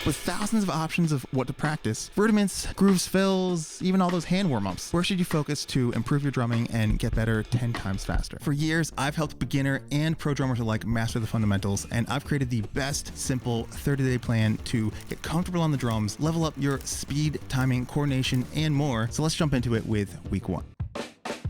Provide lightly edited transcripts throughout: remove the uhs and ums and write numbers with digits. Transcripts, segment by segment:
With thousands of options of what to practice, rudiments, grooves, fills, even all those hand warm-ups, where should you focus to improve your drumming and get better 10 times faster? For years, I've helped beginner and pro drummers alike master the fundamentals, and I've created the best, simple 30-day plan to get comfortable on the drums, level up your speed, timing, coordination, and more. So let's jump into it with week 1.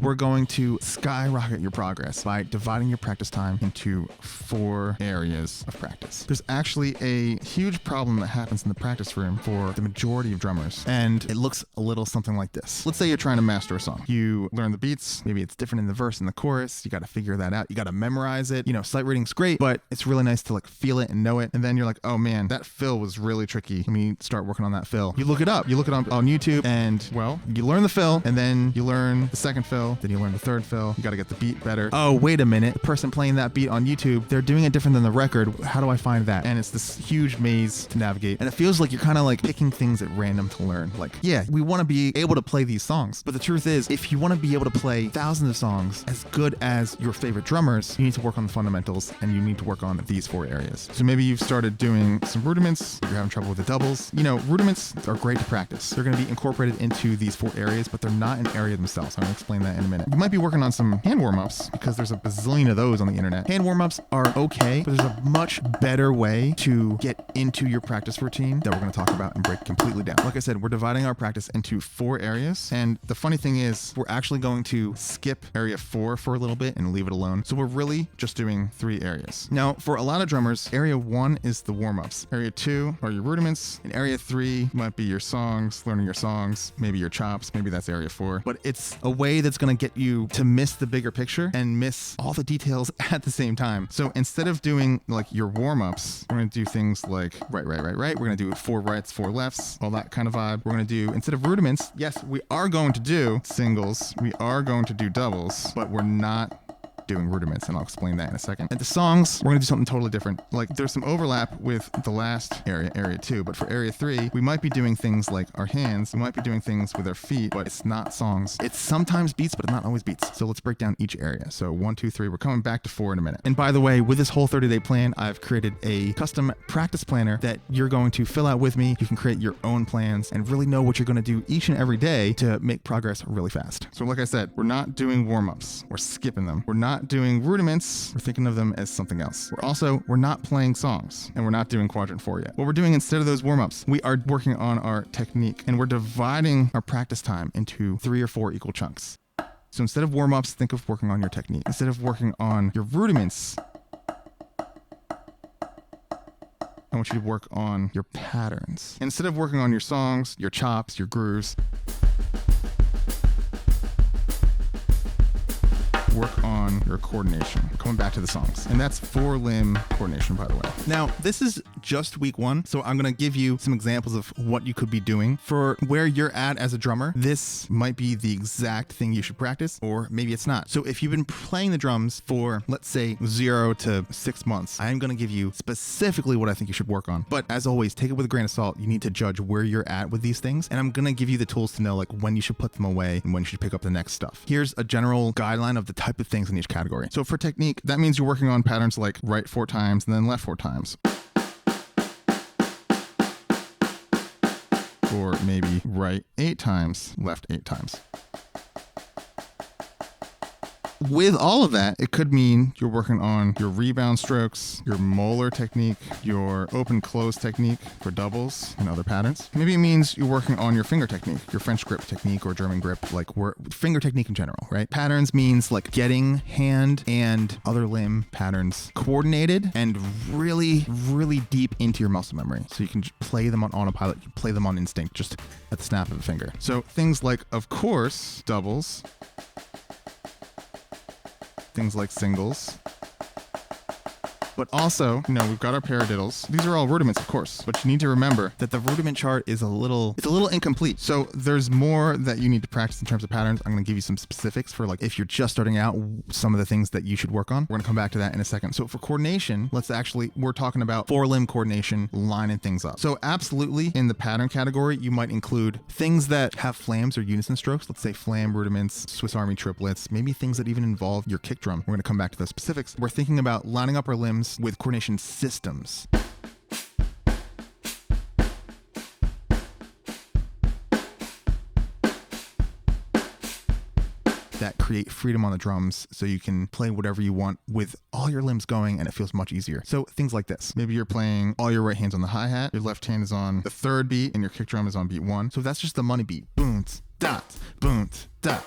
We're going to skyrocket your progress by dividing your practice time into 4 areas of practice. There's actually a huge problem that happens in the practice room for the majority of drummers, and it looks a little something like this. Let's say you're trying to master a song. You learn the beats, maybe it's different in the verse and the chorus. You got to figure that out. You got to memorize it. Sight reading's great, but it's really nice to feel it and know it. And then you're like, oh man, that fill was really tricky. Let me start working on that fill. You look it up. You look it up on YouTube, and well, you learn the fill, and then you learn the second fill. Then you learn the third fill. You got to get the beat better. Oh, wait a minute. The person playing that beat on YouTube, they're doing it different than the record. How do I find that? And it's this huge maze to navigate. And it feels like you're kind of picking things at random to learn. Yeah, we want to be able to play these songs. But the truth is, if you want to be able to play thousands of songs as good as your favorite drummers, you need to work on the fundamentals, and you need to work on these 4 areas. So maybe you've started doing some rudiments. You're having trouble with the doubles. Rudiments are great to practice. They're going to be incorporated into these 4 areas, but they're not an area themselves. I'm going to explain that in a minute. You might be working on some hand warm-ups because there's a bazillion of those on the internet. Hand warm-ups are okay, but there's a much better way to get into your practice routine that we're going to talk about and break completely down. Like I said, we're dividing our practice into 4 areas, and the funny thing is we're actually going to skip area 4 for a little bit and leave it alone. So we're really just doing 3 areas. Now, for a lot of drummers, area 1 is the warm-ups. Area 2 are your rudiments, and area 3 might be your songs, learning your songs, maybe your chops, maybe that's area 4. But it's a way that's going to get you to miss the bigger picture and miss all the details at the same time. So instead of doing your warm-ups, we're going to do things like right. We're going to do 4 rights, 4 lefts, all that kind of vibe. We're going to do, instead of rudiments, yes, we are going to do singles, we are going to do doubles, but we're not doing rudiments, and I'll explain that in a second. And the songs, we're going to do something totally different. There's some overlap with the last area 2, but for area 3, we might be doing things like our hands, we might be doing things with our feet, but it's not songs. It's sometimes beats, but it's not always beats. So let's break down each area. So 1, 2, 3, we're coming back to 4 in a minute. And by the way, with this whole 30-day plan, I've created a custom practice planner that you're going to fill out with me. You can create your own plans and really know what you're going to do each and every day to make progress really fast. So like I said, we're not doing warm-ups. We're skipping them. We're not doing rudiments. We're thinking of them as something else. We're not playing songs, and we're not doing quadrant 4 yet. What we're doing instead of those warm-ups, we are working on our technique, and we're dividing our practice time into 3 or 4 equal chunks. So instead of warm-ups, think of working on your technique. Instead of working on your rudiments, I want you to work on your patterns. Instead of working on your songs, your chops, your grooves, work on your coordination. Coming back to the songs. And that's 4-limb coordination, by the way. Now, this is just week 1, so I'm going to give you some examples of what you could be doing. For where you're at as a drummer, this might be the exact thing you should practice, or maybe it's not. So if you've been playing the drums for, let's say, 0 to 6 months, I'm going to give you specifically what I think you should work on. But as always, take it with a grain of salt. You need to judge where you're at with these things, and I'm going to give you the tools to know when you should put them away and when you should pick up the next stuff. Here's a general guideline of the type of things in each category. So for technique, that means you're working on patterns like right 4 times and then left 4 times. Or maybe right 8 times, left 8 times. With all of that, it could mean you're working on your rebound strokes, your molar technique, your open-close technique for doubles and other patterns. Maybe it means you're working on your finger technique, your French grip technique or German grip, finger technique in general, right? Patterns means getting hand and other limb patterns coordinated and really, really deep into your muscle memory. So you can play them on autopilot, you play them on instinct, just at the snap of a finger. So things like, of course, doubles, things like singles, But also, we've got our paradiddles. These are all rudiments, of course, but you need to remember that the rudiment chart is a little incomplete. So there's more that you need to practice in terms of patterns. I'm going to give you some specifics for if you're just starting out, some of the things that you should work on. We're going to come back to that in a second. So for coordination, we're talking about four-limb coordination, lining things up. So absolutely in the pattern category, you might include things that have flams or unison strokes. Let's say flam rudiments, Swiss Army triplets, maybe things that even involve your kick drum. We're going to come back to those specifics. We're thinking about lining up our limbs with coordination systems. that create freedom on the drums so you can play whatever you want with all your limbs going and it feels much easier. So things like this. Maybe you're playing all your right hands on the hi-hat, your left hand is on the third beat, and your kick drum is on beat 1. So that's just the money beat. Boom, dot, boom, dot.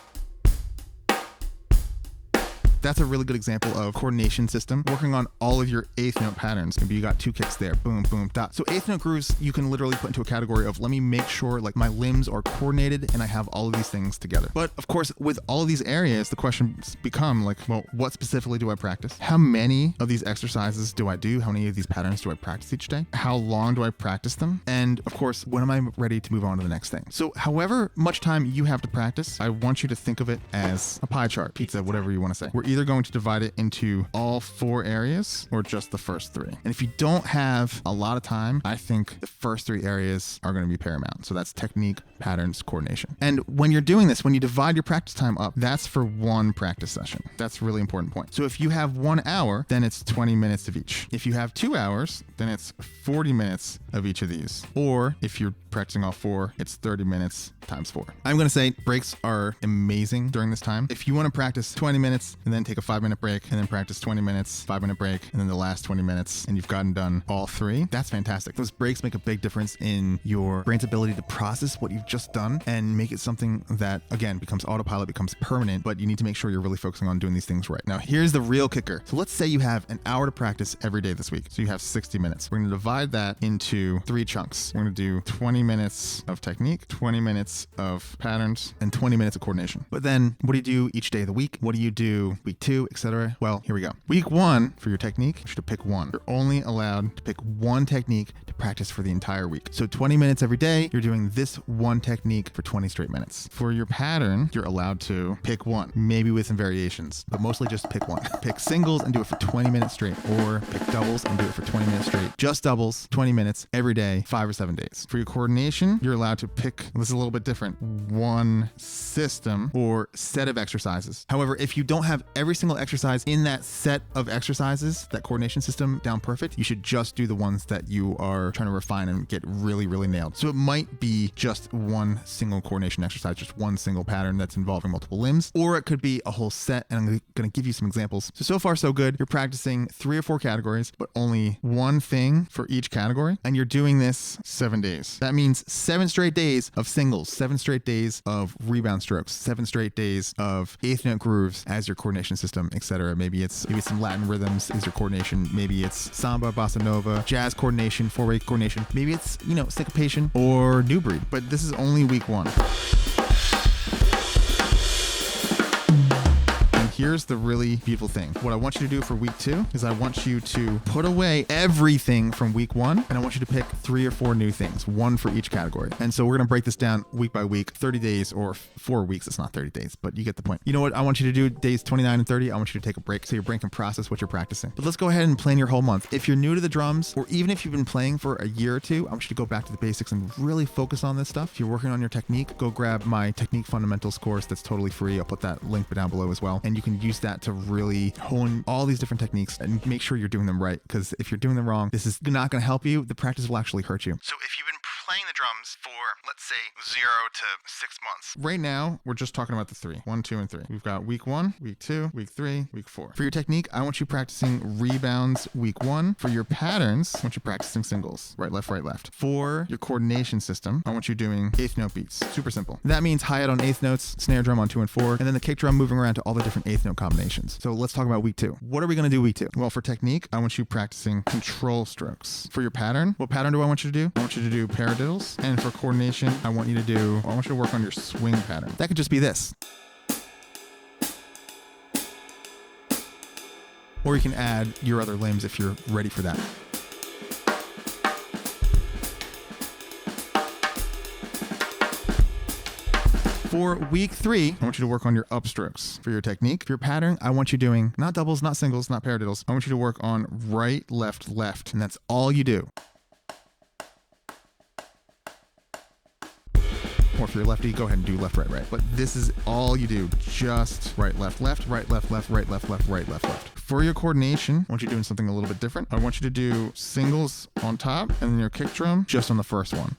That's a really good example of coordination system, working on all of your eighth note patterns. Maybe you got 2 kicks there, boom, boom, dot. So eighth note grooves, you can literally put into a category of let me make sure like my limbs are coordinated and I have all of these things together. But of course, with all of these areas, the questions become like, well, what specifically do I practice? How many of these exercises do I do? How many of these patterns do I practice each day? How long do I practice them? And of course, when am I ready to move on to the next thing? So however much time you have to practice, I want you to think of it as a pie chart, pizza, whatever you want to say. We're either going to divide it into all 4 areas or just the first 3. And if you don't have a lot of time, I think the first 3 areas are going to be paramount. So that's technique, patterns, coordination. And when you're doing this, when you divide your practice time up, that's for 1 practice session. That's a really important point. So if you have 1 hour, then it's 20 minutes of each. If you have 2 hours, then it's 40 minutes of each of these. Or if you're practicing all 4, it's 30 minutes times 4. I'm going to say breaks are amazing during this time. If you want to practice 20 minutes and then take a 5-minute break and then practice 20 minutes, 5-minute break, and then the last 20 minutes, and you've gotten done all 3, that's fantastic. Those breaks make a big difference in your brain's ability to process what you've just done and make it something that, again, becomes autopilot, becomes permanent, but you need to make sure you're really focusing on doing these things right. Now, here's the real kicker. So let's say you have an hour to practice every day this week. So you have 60 minutes. We're going to divide that into 3 chunks. We're going to do 20 minutes of technique, 20 minutes of patterns, and 20 minutes of coordination. But then what do you do each day of the week? What do you do week 2, etc.? Well, here we go. Week 1 for your technique, you should pick 1. You're only allowed to pick 1 technique to practice for the entire week. So 20 minutes every day, you're doing this 1 technique for 20 straight minutes. For your pattern, you're allowed to pick 1, maybe with some variations, but mostly just pick 1. Pick singles and do it for 20 minutes straight, or pick doubles and do it for 20 minutes straight. Just doubles, 20 minutes every day, 5 or 7 days. For your coordination, you're allowed to pick, this is a little bit different, 1 system or set of exercises. However, if you don't have every single exercise in that set of exercises, that coordination system down perfect, you should just do the ones that you are trying to refine and get really, really nailed. So it might be just 1 single coordination exercise, just 1 single pattern that's involving multiple limbs, or it could be a whole set, and I'm going to give you some examples. So far so good. You're practicing 3 or 4 categories, but only 1 thing for each category, and you're doing this 7 days. That means 7 straight days of singles, 7 straight days of rebound strokes, 7 straight days of eighth note grooves as your coordination system, etc. Maybe it's some Latin rhythms is your coordination. Maybe it's samba, bossa nova, jazz coordination, 4-way coordination. Maybe it's, syncopation or new breed. But this is only week 1. Here's the really beautiful thing. What I want you to do for week 2 is I want you to put away everything from week 1, and I want you to pick 3 or 4 new things, 1 for each category. And so we're going to break this down week by week, 30 days or 4 weeks. It's not 30 days, but you get the point. You know what I want you to do days 29 and 30? I want you to take a break so your brain can process what you're practicing. But let's go ahead and plan your whole month. If you're new to the drums, or even if you've been playing for a year or 2, I want you to go back to the basics and really focus on this stuff. If you're working on your technique, go grab my Technique Fundamentals course that's totally free. I'll put that link down below as well. And you can use that to really hone all these different techniques and make sure you're doing them right. Because if you're doing them wrong, this is not going to help you. The practice will actually hurt you. So if you've been playing the drums for, let's say, 0 to 6 months. Right now, we're just talking about the 3. 1, 2, and 3. We've got week 1, week 2, week 3, week 4. For your technique, I want you practicing rebounds week 1. For your patterns, I want you practicing singles. Right, left, right, left. For your coordination system, I want you doing eighth note beats. Super simple. That means hi-hat on eighth notes, snare drum on 2 and 4, and then the kick drum moving around to all the different eighth note combinations. So let's talk about week 2. What are we going to do week 2? Well, for technique, I want you practicing control strokes. For your pattern, what pattern do I want you to do? I want you to do paradiddles. And for coordination, I want you to work on your swing pattern. That could just be this. Or you can add your other limbs if you're ready for that. For week 3, I want you to work on your upstrokes. For your technique, for your pattern, I want you doing not doubles, not singles, not paradiddles. I want you to work on right, left, left, and that's all you do. Or if you're lefty, go ahead and do left, right, right. But this is all you do. Just right, left, left, right, left, left, right, left, left, right, left, left. For your coordination, I want you doing something a little bit different. I want you to do singles on top and then your kick drum just on the first one.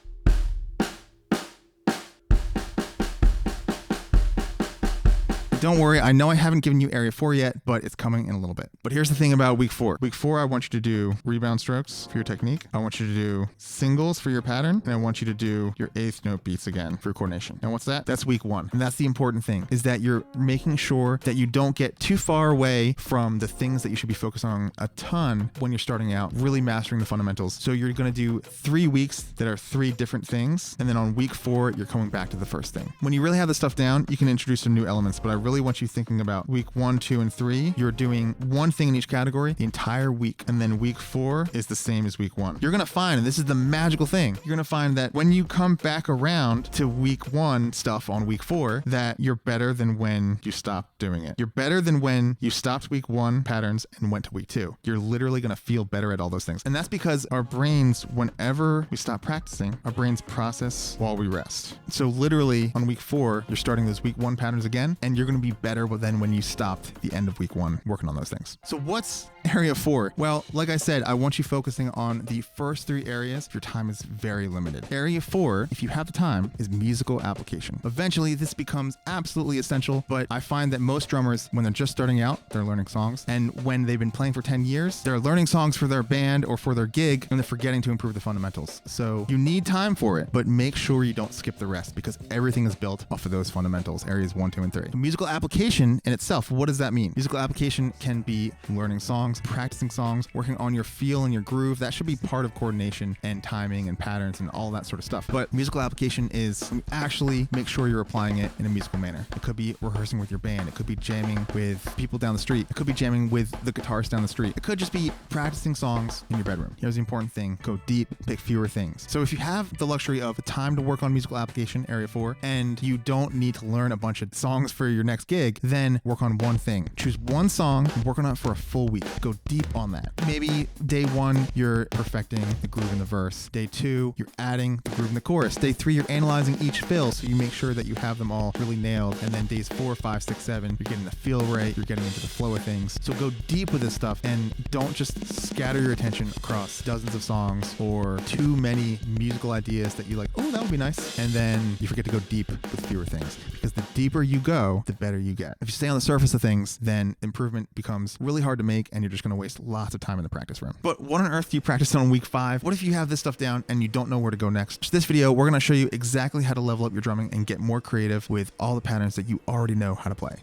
Don't worry, I know I haven't given you area 4 yet, but it's coming in a little bit. But here's the thing about week 4. Week 4, I want you to do rebound strokes for your technique. I want you to do singles for your pattern, and I want you to do your 8th note beats again for your coordination. And what's that? That's week 1. And that's the important thing, is that you're making sure that you don't get too far away from the things that you should be focused on a ton when you're starting out, really mastering the fundamentals. So you're going to do 3 weeks that are 3 different things, and then on week 4, you're coming back to the first thing. When you really have this stuff down, you can introduce some new elements, but I really want you thinking about week 1, 2, and 3. You're doing one thing in each category the entire week, and then week 4 is the same as week 1. You're going to find, and this is the magical thing, you're going to find that when you come back around to week 1 stuff on week 4, that you're better than when you stopped doing it. You're better than when you stopped week 1 patterns and went to week 2. You're literally going to feel better at all those things. And that's because our brains, whenever we stop practicing, our brains process while we rest. So literally on week 4, you're starting those week 1 patterns again, and you're going to be better than when you stopped the end of week 1 working on those things. So what's area 4? Well, like I said, I want you focusing on the first 3 areas. Your time is very limited. Area 4, if you have the time, is musical application. Eventually, this becomes absolutely essential, but I find that most drummers, when they're just starting out, they're learning songs. And when they've been playing for 10 years, they're learning songs for their band or for their gig, and they're forgetting to improve the fundamentals. So you need time for it, but make sure you don't skip the rest, because everything is built off of those fundamentals, areas 1, 2, and 3. Musical application in itself, what does that mean? Musical application can be learning songs, practicing songs, working on your feel and your groove. That should be part of coordination and timing and patterns and all that sort of stuff. But musical application is you actually make sure you're applying it in a musical manner. It could be rehearsing with your band. It could be jamming with people down the street. It could be jamming with the guitarist down the street. It could just be practicing songs in your bedroom. Here's the important thing. Go deep, pick fewer things. So if you have the luxury of the time to work on musical application, area 4, and you don't need to learn a bunch of songs for your next gig, then work on one thing. Choose one song and work on it for a full week. Go deep on that. Maybe day 1, you're perfecting the groove in the verse. Day 2, you're adding the groove in the chorus. Day 3, you're analyzing each fill, so you make sure that you have them all really nailed. And then days 4, 5, 6, 7, you're getting the feel right. You're getting into the flow of things. So go deep with this stuff and don't just scatter your attention across dozens of songs or too many musical ideas that you like, oh, that would be nice. And then you forget to go deep with fewer things, because the deeper you go, the better you get. If you stay on the surface of things, then improvement becomes really hard to make, and you're just going to waste lots of time in the practice room. But what on earth do you practice on week 5? What if you have this stuff down and you don't know where to go next? In this video, we're going to show you exactly how to level up your drumming and get more creative with all the patterns that you already know how to play.